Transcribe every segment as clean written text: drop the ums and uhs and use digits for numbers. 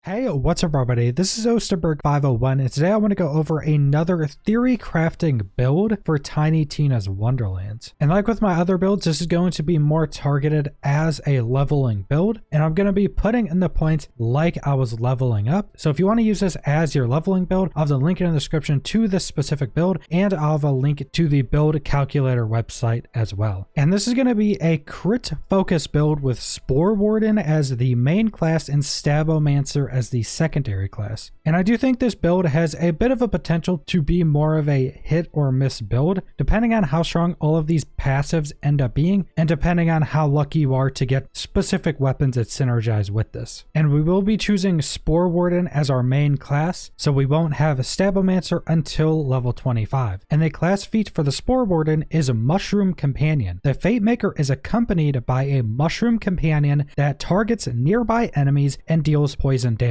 Hey, what's up everybody? This is Osterberg501 and today I want to go over another theory crafting build for Tiny Tina's Wonderlands. And like with my other builds, this is going to be more targeted as a leveling build, and I'm going to be putting in the points like I was leveling up. So if you want to use this as your leveling build, I'll have the link in the description to this specific build, and I'll have a link to the build calculator website as well. And this is going to be a crit focus build with Spore Warden as the main class and Stabbomancer as the secondary class. And I do think this build has a bit of a potential to be more of a hit or miss build, depending on how strong all of these passives end up being, and depending on how lucky you are to get specific weapons that synergize with this. And we will be choosing Spore Warden as our main class, so we won't have a Stabbomancer until level 25. And the class feat for the Spore Warden is a Mushroom Companion. The Fate Maker is accompanied by a Mushroom Companion that targets nearby enemies and deals poison damage.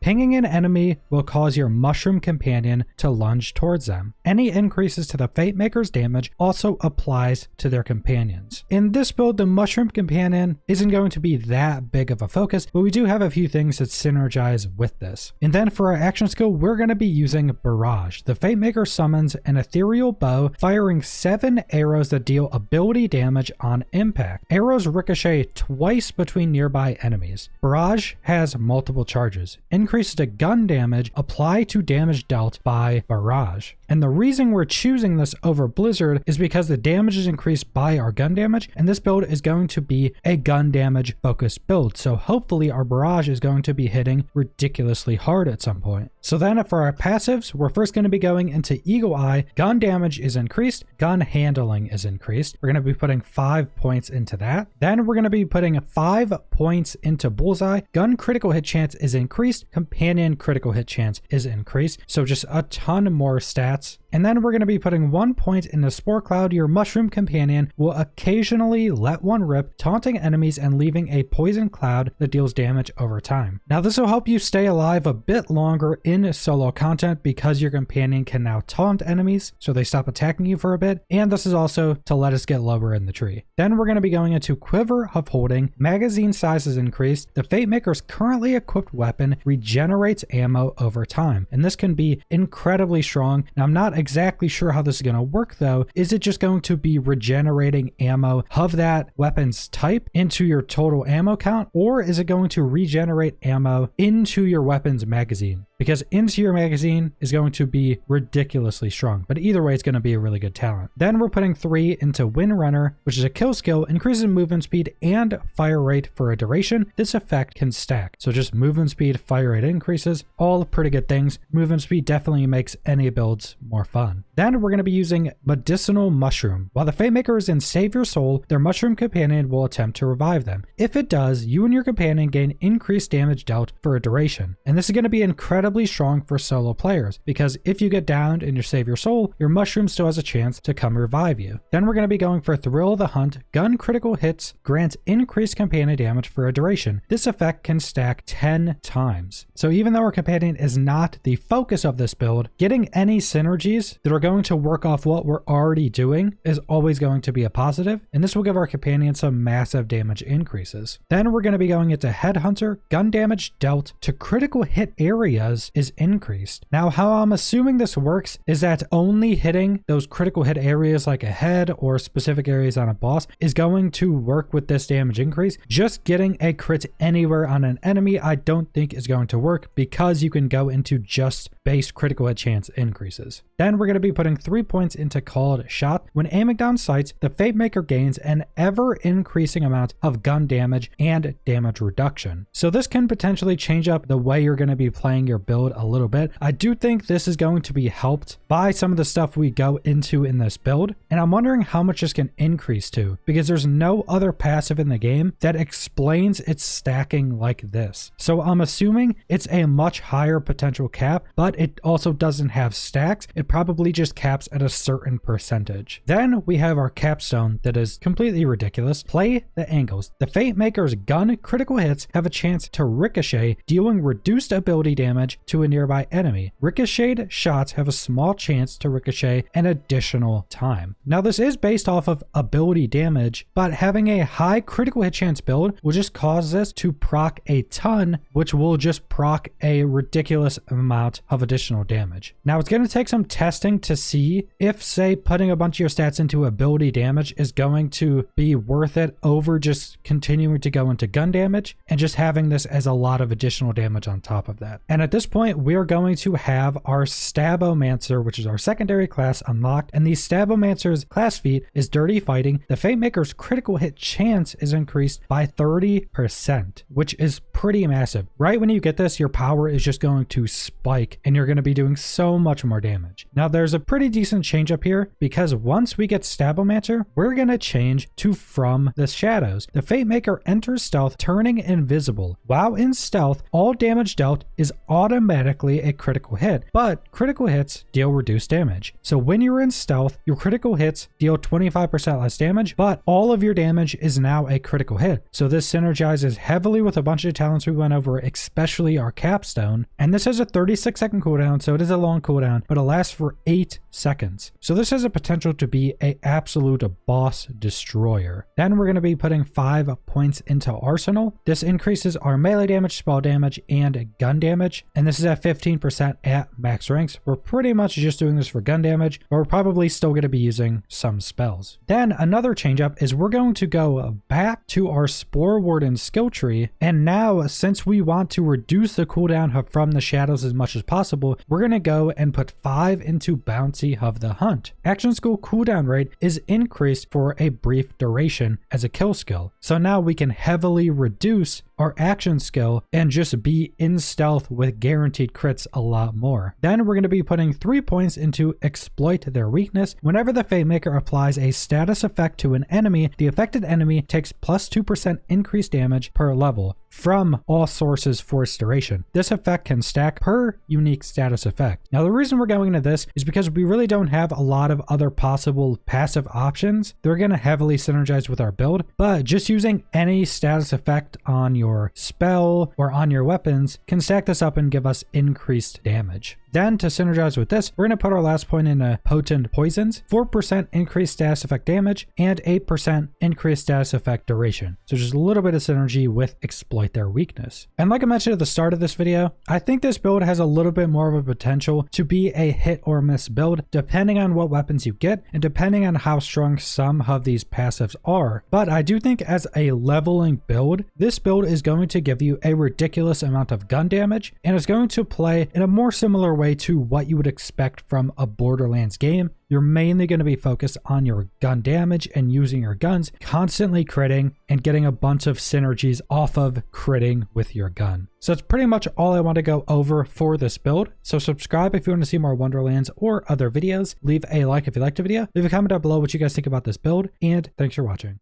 Pinging an enemy will cause your Mushroom Companion to lunge towards them. Any increases to the Fate Maker's damage also applies to their companions. In this build, the Mushroom Companion isn't going to be that big of a focus, but we do have a few things that synergize with this. And then for our action skill, we're going to be using Barrage. The Fate Maker summons an ethereal bow, firing 7 arrows that deal ability damage on impact. Arrows ricochet twice between nearby enemies. Barrage has multiple charges. Increases to gun damage apply to damage dealt by Barrage. And the reason we're choosing this over Blizzard is because the damage is increased by our gun damage, and this build is going to be a gun damage focused build. So hopefully our Barrage is going to be hitting ridiculously hard at some point. So then for our passives, we're first going to be going into Eagle Eye. Gun damage is increased, gun handling is increased. We're going to be putting 5 points into that. Then we're going to be putting 5 points into Bullseye. Gun critical hit chance is increased, companion critical hit chance is increased. So just a ton more stats. And then we're going to be putting 1 point into Spore Cloud. Your Mushroom Companion will occasionally let one rip, taunting enemies and leaving a poison cloud that deals damage over time. Now this will help you stay alive a bit longer in solo content because your companion can now taunt enemies so they stop attacking you for a bit, and this is also to let us get lower in the tree. Then we're going to be going into Quiver of Holding. Magazine size is increased. The Fate Maker's currently equipped weapon regenerates ammo over time, and this can be incredibly strong. Now I'm not exactly sure how this is going to work though. Is it just going to be regenerating ammo of that weapon's type into your total ammo count, or is it going to regenerate ammo into your weapon's magazine? Because into your magazine is going to be ridiculously strong, but either way it's going to be a really good talent. Then we're putting 3 into Windrunner, which is a kill skill, increases movement speed and fire rate for a duration. This effect can stack, so just movement speed, fire rate increases, all pretty good things. Movement speed definitely makes any builds more fun. Then we're going to be using Medicinal Mushroom. While the Fate Maker is in Save Your Soul, their Mushroom Companion will attempt to revive them. If it does, you and your companion gain increased damage dealt for a duration, and this is going to be incredibly strong for solo players, because if you get downed and you save your soul, your mushroom still has a chance to come revive you. Then we're going to be going for Thrill of the Hunt. Gun critical hits grants increased companion damage for a duration. This effect can stack 10 times. So even though our companion is not the focus of this build, getting any synergies that are going to work off what we're already doing is always going to be a positive, and this will give our companion some massive damage increases. Then we're going to be going into Headhunter. Gun damage dealt to critical hit areas is increased. Now how I'm assuming this works is that only hitting those critical hit areas like a head or specific areas on a boss is going to work with this damage increase. Just getting a crit anywhere on an enemy I don't think is going to work, because you can go into just base critical hit chance increases. Then we're going to be putting 3 points into Called Shot. When aiming down sights, the Fate Maker gains an ever increasing amount of gun damage and damage reduction. So this can potentially change up the way you're going to be playing your build a little bit. I do think this is going to be helped by some of the stuff we go into in this build, and I'm wondering how much this can increase to, because there's no other passive in the game that explains its stacking like this. So I'm assuming it's a much higher potential cap, but it also doesn't have stacks. It it probably just caps at a certain percentage. Then we have our capstone that is completely ridiculous. Play the angles. The Fate Maker's gun critical hits have a chance to ricochet, dealing reduced ability damage to a nearby enemy. Ricocheted shots have a small chance to ricochet an additional time. Now this is based off of ability damage, but having a high critical hit chance build will just cause this to proc a ton, which will just proc a ridiculous amount of additional damage. Now it's going to take some testing to see if, say, putting a bunch of your stats into ability damage is going to be worth it over just continuing to go into gun damage and just having this as a lot of additional damage on top of that. And at this point, we are going to have our Stabbomancer, which is our secondary class, unlocked, and the Stabbomancer's class feat is Dirty Fighting. The Fate Maker's critical hit chance is increased by 30%, which is pretty massive. Right when you get this, your power is just going to spike and you're going to be doing so much more damage. Now there's a pretty decent change up here because once we get Stabbomancer, we're going to change to From the Shadows. The Fate Maker enters stealth, turning invisible. While in stealth, all damage dealt is automatically a critical hit, but critical hits deal reduced damage. So when you're in stealth, your critical hits deal 25% less damage, but all of your damage is now a critical hit. So this synergizes heavily with a bunch of talents we went over, especially our capstone. And this has a 36-second cooldown, so it is a long cooldown, but it lasts for 8 seconds. So this has a potential to be an absolute boss destroyer. Then we're going to be putting 5 points into Arsenal. This increases our melee damage, spell damage, and gun damage. And this is at 15% at max ranks. We're pretty much just doing this for gun damage, but we're probably still going to be using some spells. Then another change up is we're going to go back to our Spore Warden skill tree. And now, since we want to reduce the cooldown from the shadows as much as possible, we're going to go and put 5 into Bounty of the Hunt. Action skill cooldown rate is increased for a brief duration as a kill skill. So now we can heavily reduce our action skill and just be in stealth with guaranteed crits a lot more. Then we're going to be putting 3 points into Exploit Their Weakness. Whenever the Fate Maker applies a status effect to an enemy, the affected enemy takes plus 2% increased damage per level from all sources for its duration. This effect can stack per unique status effect. Now the reason we're going into this is because we really don't have a lot of other possible passive options. They're going to heavily synergize with our build, but just using any status effect on your spell or on your weapons can stack this up and give us increased damage. Then to synergize with this, we're going to put our last point in Potent Poisons, 4% increased status effect damage and 8% increased status effect duration. So just a little bit of synergy with Exploit Their Weakness. And like I mentioned at the start of this video, I think this build has a little bit more of a potential to be a hit or miss build, depending on what weapons you get and depending on how strong some of these passives are. But I do think as a leveling build, this build is going to give you a ridiculous amount of gun damage and it's going to play in a more similar way to what you would expect from a Borderlands game. You're mainly going to be focused on your gun damage and using your guns, constantly critting and getting a bunch of synergies off of critting with your gun. So that's pretty much all I want to go over for this build. So subscribe if you want to see more Wonderlands or other videos. Leave a like if you liked the video. Leave a comment down below what you guys think about this build, and thanks for watching.